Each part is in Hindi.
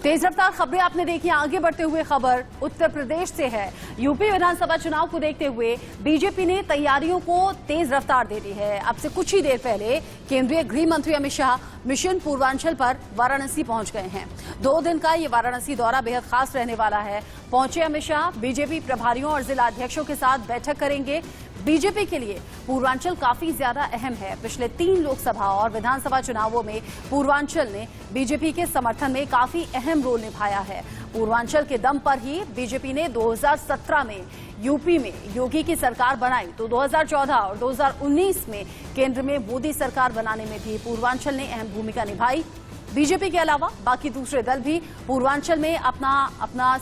तेज रफ्तार खबरें आपने देखी। आगे बढ़ते हुए खबर उत्तर प्रदेश से है। यूपी विधानसभा चुनाव को देखते हुए बीजेपी ने तैयारियों को तेज रफ्तार दे दी है। अब से कुछ ही देर पहले केंद्रीय गृह मंत्री अमित शाह मिशन पूर्वांचल पर वाराणसी पहुंच गए हैं। 2 दिन का ये वाराणसी दौरा बेहद खास रहने वाला है। पहुंचे अमित शाह बीजेपी प्रभारियों और जिला अध्यक्षों के साथ बैठक करेंगे। बीजेपी के लिए पूर्वांचल काफी ज्यादा अहम है। पिछले 3 लोकसभा और विधानसभा चुनावों में पूर्वांचल ने बीजेपी के समर्थन में काफी अहम रोल निभाया है। पूर्वांचल के दम पर ही बीजेपी ने 2017 में यूपी में योगी की सरकार बनाई, तो 2014 और 2019 में केंद्र में मोदी सरकार बनाने में भी पूर्वांचल ने अहम भूमिका निभाई। बीजेपी के अलावा बाकी दूसरे दल भी पूर्वांचल में अपना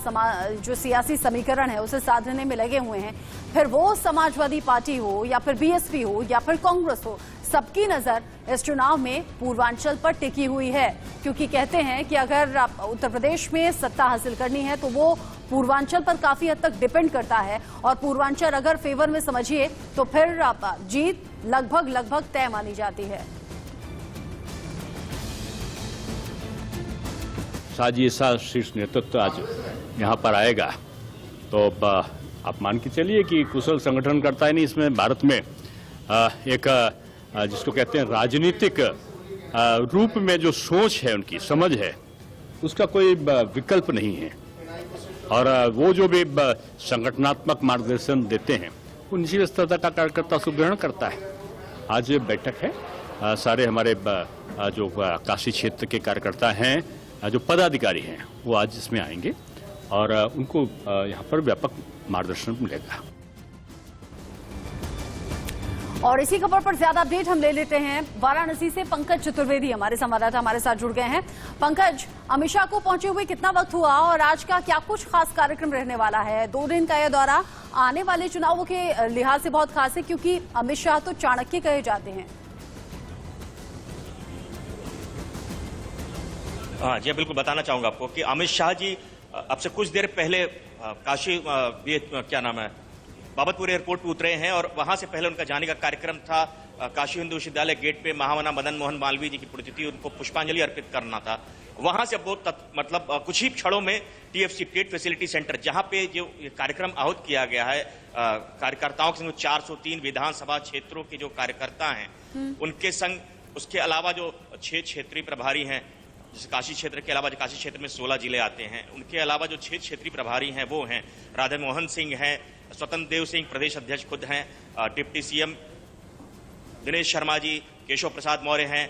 जो सियासी समीकरण है उसे साधने में लगे हुए हैं। फिर वो समाजवादी पार्टी हो या फिर बीएसपी हो या फिर कांग्रेस हो, सबकी नजर इस चुनाव में पूर्वांचल पर टिकी हुई है, क्योंकि कहते हैं कि अगर उत्तर प्रदेश में सत्ता हासिल करनी है तो वो पूर्वांचल पर काफी हद तक डिपेंड करता है। और पूर्वांचल अगर फेवर में समझिए तो फिर जीत लगभग तय मानी जाती है। शाहजी ऐसा शीर्ष नेतृत्व आज यहाँ पर आएगा तो आप मान के चलिए कि कुशल संगठन करता है। नहीं, इसमें भारत में एक जिसको कहते हैं राजनीतिक रूप में जो सोच है, उनकी समझ है, उसका कोई विकल्प नहीं है। और वो जो भी संगठनात्मक मार्गदर्शन देते हैं वो निश्चित स्तर का कार्यकर्ता सुग्रहण करता है। आज बैठक है, सारे हमारे जो काशी क्षेत्र के कार्यकर्ता हैं, जो पदाधिकारी हैं, वो आज इसमें आएंगे और उनको यहाँ पर व्यापक मार्गदर्शन मिलेगा। और इसी खबर पर ज्यादा अपडेट हम ले लेते हैं। वाराणसी से पंकज चतुर्वेदी हमारे संवाददाता हमारे साथ जुड़ गए हैं। पंकज, अमित शाह को पहुंचे हुए कितना वक्त हुआ और आज का क्या कुछ खास कार्यक्रम रहने वाला है? 2 दिन का यह दौरा आने वाले चुनावों के लिहाज से बहुत खास है, क्योंकि अमित शाह तो चाणक्य कहे जाते हैं। हाँ जी, बिल्कुल बताना चाहूंगा आपको कि अमित शाह जी अब से कुछ देर पहले काशी क्या नाम है बाबतपुर एयरपोर्ट पे उतरे हैं और वहां से पहले उनका जाने का कार्यक्रम था काशी हिंदू विश्वविद्यालय गेट पे महामना मदन मोहन मालवीय जी की पुण्यतिथि, उनको पुष्पांजलि अर्पित करना था। वहां से वो मतलब कुछ ही क्षणों में टीएफसी ट्रेड फैसिलिटी सेंटर, जहां पे जो कार्यक्रम आहूत किया गया है कार्यकर्ताओं के संग 403 विधानसभा क्षेत्रों के जो कार्यकर्ता हैं उनके संग, उसके अलावा जो 6 क्षेत्रीय प्रभारी हैं, जैसे काशी क्षेत्र के अलावा, जो काशी क्षेत्र में 16 जिले आते हैं, उनके अलावा जो 6 क्षेत्रीय प्रभारी हैं वो हैं राधा मोहन सिंह हैं, स्वतंत्र देव सिंह प्रदेश अध्यक्ष खुद हैं, डिप्टी सीएम दिनेश शर्मा जी, केशव प्रसाद मौर्य हैं,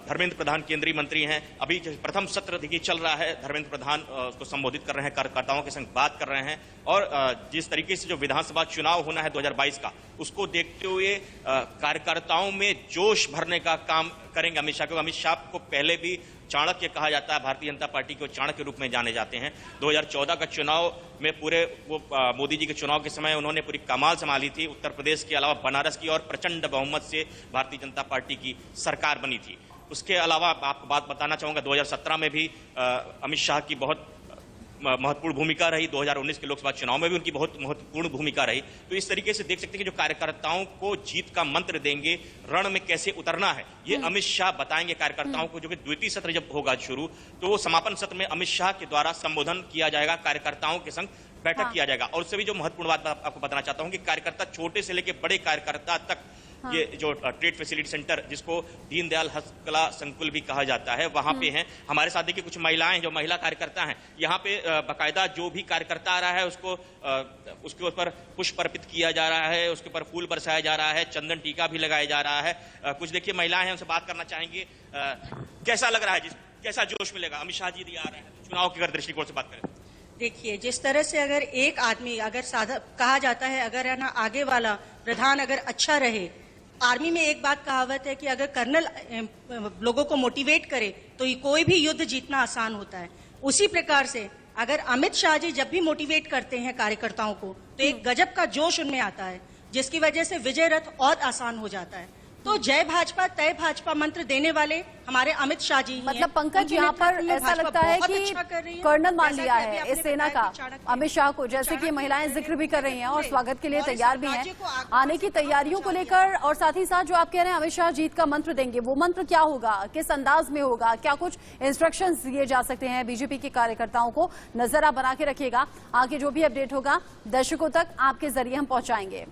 धर्मेंद्र प्रधान केंद्रीय मंत्री हैं। अभी प्रथम सत्र देखिए चल रहा है, धर्मेंद्र प्रधान उसको संबोधित कर रहे हैं, कार्यकर्ताओं के संग बात कर रहे हैं और जिस तरीके से जो विधानसभा चुनाव होना है 2022 का, उसको देखते हुए कार्यकर्ताओं में जोश भरने का काम करेंगे अमित शाह। क्योंकि अमित शाह को पहले भी चाणक्य कहा जाता है, भारतीय जनता पार्टी को चाणक्य रूप में जाने जाते हैं। 2014 का चुनाव में पूरे वो मोदी जी के चुनाव के समय उन्होंने पूरी कमाल संभाली थी, उत्तर प्रदेश के अलावा बनारस की, और प्रचंड बहुमत से भारतीय जनता पार्टी की सरकार बनी थी। उसके अलावा आपको बात बताना चाहूंगा, 2017 में भी अमित शाह की बहुत महत्वपूर्ण भूमिका रही, 2019 के लोकसभा चुनाव में भी उनकी बहुत महत्वपूर्ण भूमिका रही। तो इस तरीके से देख सकते हैं कि जो कार्यकर्ताओं को जीत का मंत्र देंगे, रण में कैसे उतरना है, ये अमित शाह बताएंगे कार्यकर्ताओं को। जो कि द्वितीय सत्र जब होगा शुरू, तो वो समापन सत्र में अमित शाह के द्वारा संबोधन किया जाएगा, कार्यकर्ताओं के संग बैठक किया जाएगा। और उससे भी जो महत्वपूर्ण बात आपको बताना चाहता हूं कि कार्यकर्ता, छोटे से लेकर बड़े कार्यकर्ता तक, ये जो ट्रेड फैसिलिटी सेंटर, जिसको दीनदयाल हस्तकला संकुल भी कहा जाता है, वहां पे हैं। हमारे साथ देखिए कुछ महिलाएं, जो महिला कार्यकर्ता हैं, यहाँ पे बाकायदा जो भी कार्यकर्ता आ रहा है उसको उसके ऊपर पुष्प अर्पित किया जा रहा है, उसके ऊपर फूल बरसाया जा रहा है, चंदन टीका भी लगाया जा रहा है। कुछ देखिए महिलाएं हैं, उनसे बात करना चाहेंगे। कैसा लग रहा है, कैसा जोश मिलेगा? अमित शाह जी आ रहे हैं, चुनाव के अगर दृष्टिकोण से बात करें, देखिए जिस तरह से अगर एक आदमी, अगर कहा जाता है अगर है ना आगे वाला प्रधान अगर अच्छा रहे, आर्मी में एक बात कहावत है कि अगर कर्नल लोगों को मोटिवेट करे तो कोई भी युद्ध जीतना आसान होता है। उसी प्रकार से अगर अमित शाह जी जब भी मोटिवेट करते हैं कार्यकर्ताओं को, तो एक गजब का जोश उनमें आता है, जिसकी वजह से विजय रथ और आसान हो जाता है। तो जय भाजपा तय भाजपा मंत्र देने वाले हमारे अमित शाह जी ही हैं। मतलब पंकज, उनके यहाँ पर नेतृत्व में ऐसा भाजपा लगता है बहुत कि अच्छा कर रही है। कर्नल मान जैसा लिया कि अभी है आपने इस सेना बताया का कि चाणक्य अमित शाह को, जैसे कि महिलाएं जिक्र भी कर रही हैं और स्वागत के लिए तैयार भी हैं। आने की तैयारियों को लेकर और साथ ही साथ जो आप कह रहे हैं अमित शाह जीत का मंत्र देंगे, वो मंत्र क्या होगा, किस अंदाज में होगा, क्या कुछ इंस्ट्रक्शंस दिए जा सकते हैं बीजेपी के कार्यकर्ताओं को, नजर आप बना के रखिएगा। आगे जो भी अपडेट होगा दर्शकों तक आपके जरिए हम पहुंचाएंगे।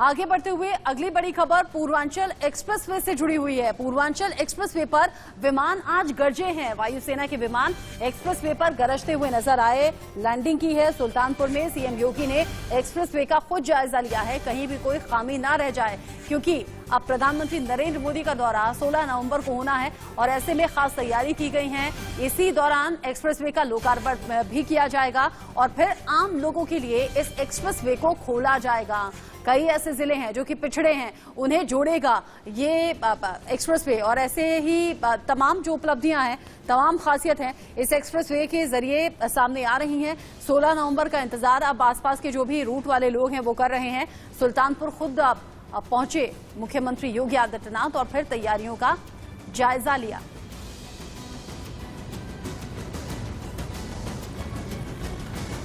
आगे बढ़ते हुए अगली बड़ी खबर पूर्वांचल एक्सप्रेसवे से जुड़ी हुई है। पूर्वांचल एक्सप्रेसवे पर विमान आज गरजे हैं। वायुसेना के विमान एक्सप्रेसवे पर गरजते हुए नजर आए। लैंडिंग की है सुल्तानपुर में। सीएम योगी ने एक्सप्रेसवे का खुद जायजा लिया है, कहीं भी कोई खामी ना रह जाए, क्योंकि अब प्रधानमंत्री नरेंद्र मोदी का दौरा 16 नवंबर को होना है और ऐसे में खास तैयारी की गई है। इसी दौरान एक्सप्रेसवे का लोकार्पण भी किया जाएगा और फिर आम लोगों के लिए इस एक्सप्रेसवे को खोला जाएगा। कई ऐसे जिले हैं जो कि पिछड़े हैं, उन्हें जोड़ेगा ये एक्सप्रेसवे और ऐसे ही तमाम जो उपलब्धियां हैं, तमाम खासियत हैं इस एक्सप्रेसवे के जरिए सामने आ रही हैं। 16 नवंबर का इंतजार अब आसपास के जो भी रूट वाले लोग हैं वो कर रहे हैं। सुल्तानपुर खुद पहुंचे मुख्यमंत्री योगी आदित्यनाथ और फिर तैयारियों का जायजा लिया।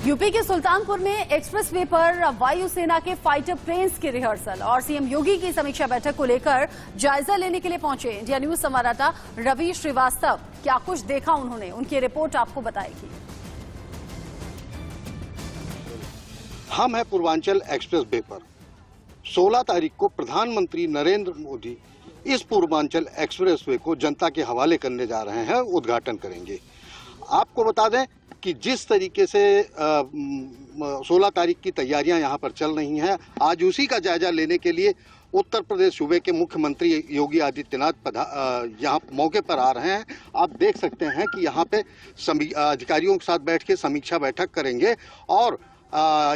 यूपी के सुल्तानपुर में एक्सप्रेसवे पर वायुसेना के फाइटर प्लेन्स की रिहर्सल और सीएम योगी की समीक्षा बैठक को लेकर जायजा लेने के लिए पहुंचे इंडिया न्यूज संवाददाता रवि श्रीवास्तव। क्या कुछ देखा उन्होंने, उनकी रिपोर्ट आपको बताएगी। हम है पूर्वांचल एक्सप्रेसवे पर। 16 तारीख को प्रधानमंत्री नरेंद्र मोदी इस पूर्वांचल एक्सप्रेसवे को जनता के हवाले करने जा रहे हैं, उद्घाटन करेंगे। आपको बता दें कि जिस तरीके से 16 तारीख की तैयारियां यहां पर चल रही हैं, आज उसी का जायजा लेने के लिए उत्तर प्रदेश सूबे के मुख्यमंत्री योगी आदित्यनाथ यहां मौके पर आ रहे हैं। आप देख सकते हैं कि यहां पे अधिकारियों के साथ बैठ के समीक्षा बैठक करेंगे और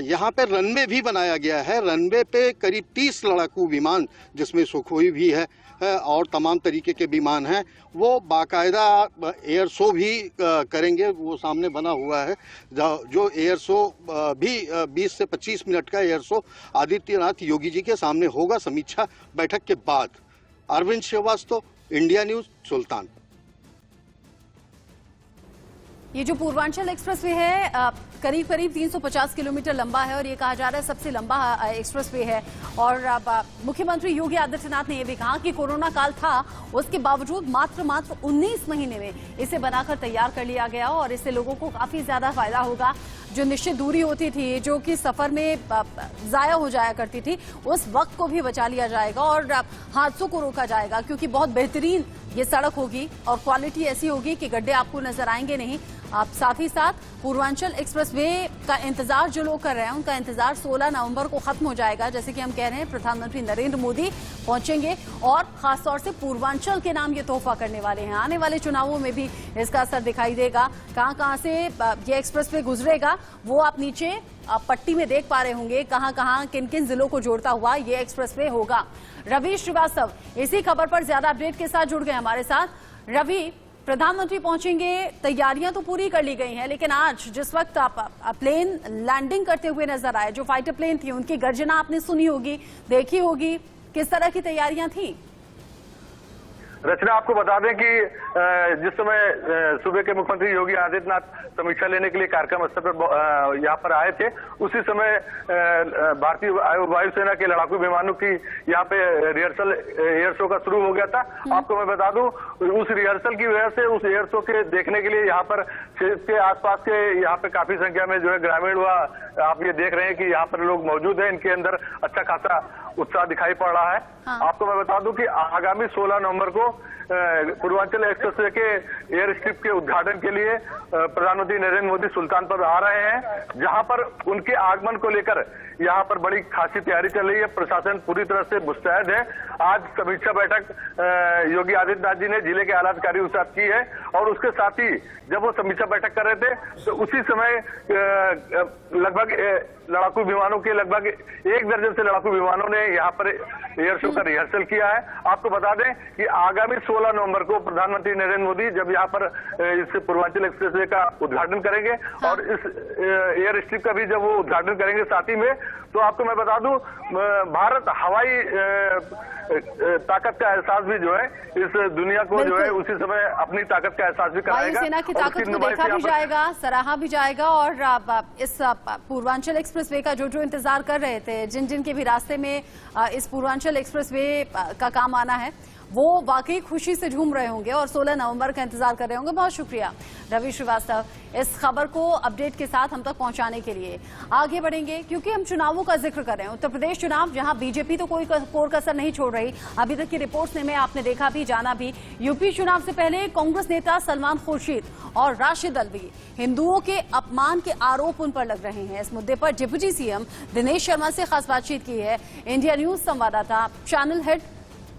यहाँ पे रनवे भी बनाया गया है। रनवे पे करीब 30 लड़ाकू विमान, जिसमें सुखोई भी है और तमाम तरीके के विमान हैं, वो बाकायदा एयर शो भी करेंगे। वो सामने बना हुआ है जो एयर शो भी 20 से 25 मिनट का एयर शो आदित्यनाथ योगी जी के सामने होगा समीक्षा बैठक के बाद। Arvind Srivastava, India news, Sultanpur. ये जो पूर्वांचल एक्सप्रेसवे है करीब 350 किलोमीटर लंबा है और ये कहा जा रहा है सबसे लंबा एक्सप्रेसवे है। और मुख्यमंत्री योगी आदित्यनाथ ने यह भी कहा कि कोरोना काल था, उसके बावजूद मात्र 19 महीने में इसे बनाकर तैयार कर लिया गया और इससे लोगों को काफी ज्यादा फायदा होगा। जो निश्चित दूरी होती थी, जो कि सफर में जाया हो जाया करती थी, उस वक्त को भी बचा लिया जाएगा और हादसों को रोका जाएगा, क्योंकि बहुत बेहतरीन ये सड़क होगी और क्वालिटी ऐसी होगी कि गड्ढे आपको नजर आएंगे नहीं। आप साथ ही साथ पूर्वांचल एक्सप्रेसवे का इंतजार जो लोग कर रहे हैं, उनका इंतजार 16 नवंबर को खत्म हो जाएगा। जैसे कि हम कह रहे हैं, प्रधानमंत्री नरेंद्र मोदी पहुंचेंगे और खासतौर से पूर्वांचल के नाम ये तोहफा करने वाले हैं। आने वाले चुनावों में भी इसका असर दिखाई देगा। कहां से ये एक्सप्रेसवे गुजरेगा वो आप नीचे पट्टी में देख पा रहे होंगे, कहां किन किन जिलों को जोड़ता हुआ ये एक्सप्रेसवे होगा। रवि श्रीवास्तव इसी खबर पर ज्यादा अपडेट के साथ जुड़ गए हमारे साथ। रवि, प्रधानमंत्री पहुंचेंगे, तैयारियां तो पूरी कर ली गई हैं, लेकिन आज जिस वक्त आप प्लेन लैंडिंग करते हुए नजर आए, जो फाइटर प्लेन थी उनकी गर्जना आपने सुनी होगी, देखी होगी, किस तरह की तैयारियां थी? रचना, आपको बता दें कि जिस समय सूबे के मुख्यमंत्री योगी आदित्यनाथ समीक्षा लेने के लिए कार्यक्रम स्थल पर यहाँ पर आए थे, उसी समय भारतीय वायुसेना के लड़ाकू विमानों की यहाँ पे रिहर्सल एयर शो का शुरू हो गया था। आपको मैं बता दूं, उस रिहर्सल की वजह से उस एयर शो के देखने के लिए यहाँ पर के आसपास के यहाँ पे काफी संख्या में जो है ग्रामीण व आप ये देख रहे हैं कि यहाँ पर लोग मौजूद हैं। इनके अंदर अच्छा खासा उत्साह दिखाई पड़ रहा है। हाँ। आपको मैं बता दूं कि आगामी 16 नवंबर को पूर्वांचल एक्सप्रेसवे के एयर स्ट्रिप के उद्घाटन के लिए प्रधानमंत्री नरेंद्र मोदी सुल्तानपुर आ रहे हैं, जहां पर उनके आगमन को लेकर यहाँ पर बड़ी खासी तैयारी चल रही है। प्रशासन पूरी तरह से मुस्तैद है। आज समीक्षा बैठक योगी आदित्यनाथ जी ने जिले के आला अधिकारियों के साथ की है और उसके साथ ही जब वो समीक्षा बैठक कर रहे थे तो उसी समय लगभग लड़ाकू विमानों के लगभग 1 दर्जन से लड़ाकू विमानों ने यहाँ पर एयर शो का रिहर्सल किया है। आपको बता दें कि आगामी 16 नवंबर को प्रधानमंत्री नरेंद्र मोदी जब यहाँ पर इस पूर्वांचल एक्सप्रेसवे का उद्घाटन करेंगे और इस एयर स्ट्रिप का भी जब वो उद्घाटन करेंगे साथ ही में, तो आपको मैं बता दूं भारत हवाई ताकत का एहसास भी जो है इस दुनिया को जो है उसी समय अपनी ताकत का एहसास भी कराएगा। वायुसेना की ताकत को देखा भी जाएगा, सराहा भी जाएगा और इस पूर्वांचल एक्सप्रेसवे का जो इंतजार कर रहे थे, जिन जिन के भी रास्ते में इस पूर्वांचल एक्सप्रेसवे का काम आना है, वो वाकई खुशी से झूम रहे होंगे और 16 नवंबर का इंतजार कर रहे होंगे। बहुत शुक्रिया रवि श्रीवास्तव इस खबर को अपडेट के साथ हम तक पहुंचाने के लिए। आगे बढ़ेंगे क्योंकि हम चुनावों का जिक्र कर रहे हैं। उत्तर प्रदेश चुनाव जहां बीजेपी तो कोई कोर कसर नहीं छोड़ रही, अभी तक की रिपोर्ट्स में आपने देखा भी जाना भी। यूपी चुनाव से पहले कांग्रेस नेता सलमान खुर्शीद और राशिद अल्वी हिंदुओं के अपमान के आरोप उन पर लग रहे हैं। इस मुद्दे पर डिप्टी सीएम दिनेश शर्मा से खास बातचीत की है इंडिया न्यूज संवाददाता चैनल हेड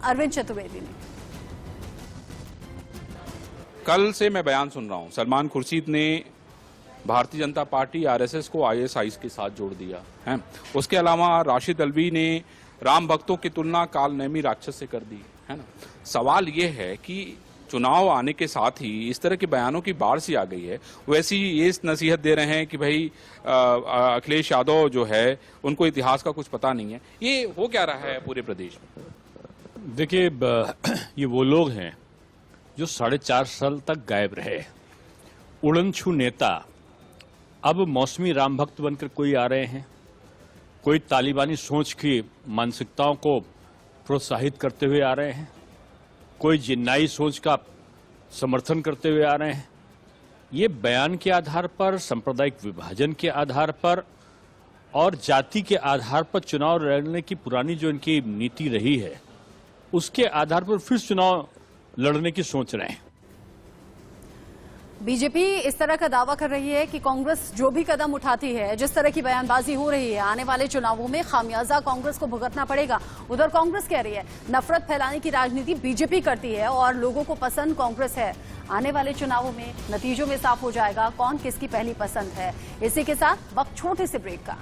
अरविंद चतुर्वेदी ने। कल से मैं बयान सुन रहा हूं, सलमान खुर्शीद ने भारतीय जनता पार्टी आरएसएस को आईएसआई के साथ जोड़ दिया है। उसके अलावा राशिद अल्वी ने राम भक्तों की तुलना काल नेमी राक्षस से कर दी है ना। सवाल ये है कि चुनाव आने के साथ ही इस तरह के बयानों की बाढ़ सी आ गई है। वैसे ही ये नसीहत दे रहे हैं कि भाई अखिलेश यादव जो है उनको इतिहास का कुछ पता नहीं है। ये हो क्या रहा है पूरे प्रदेश में? देखिए, ये वो लोग हैं जो 4.5 साल तक गायब रहे, उड़नछू नेता अब मौसमी राम भक्त बनकर कोई आ रहे हैं, कोई तालिबानी सोच की मानसिकताओं को प्रोत्साहित करते हुए आ रहे हैं, कोई जिन्नाई सोच का समर्थन करते हुए आ रहे हैं। ये बयान के आधार पर, सांप्रदायिक विभाजन के आधार पर और जाति के आधार पर चुनाव लड़ने की पुरानी जो इनकी नीति रही है, उसके आधार पर फिर चुनाव लड़ने की सोच रहे हैं। बीजेपी इस तरह का दावा कर रही है कि कांग्रेस जो भी कदम उठाती है, जिस तरह की बयानबाजी हो रही है, आने वाले चुनावों में खामियाजा कांग्रेस को भुगतना पड़ेगा। उधर कांग्रेस कह रही है नफरत फैलाने की राजनीति बीजेपी करती है और लोगों को पसंद कांग्रेस है। आने वाले चुनावों में नतीजों में साफ हो जाएगा कौन किसकी पहली पसंद है। इसी के साथ वक्त छोटे से ब्रेक का।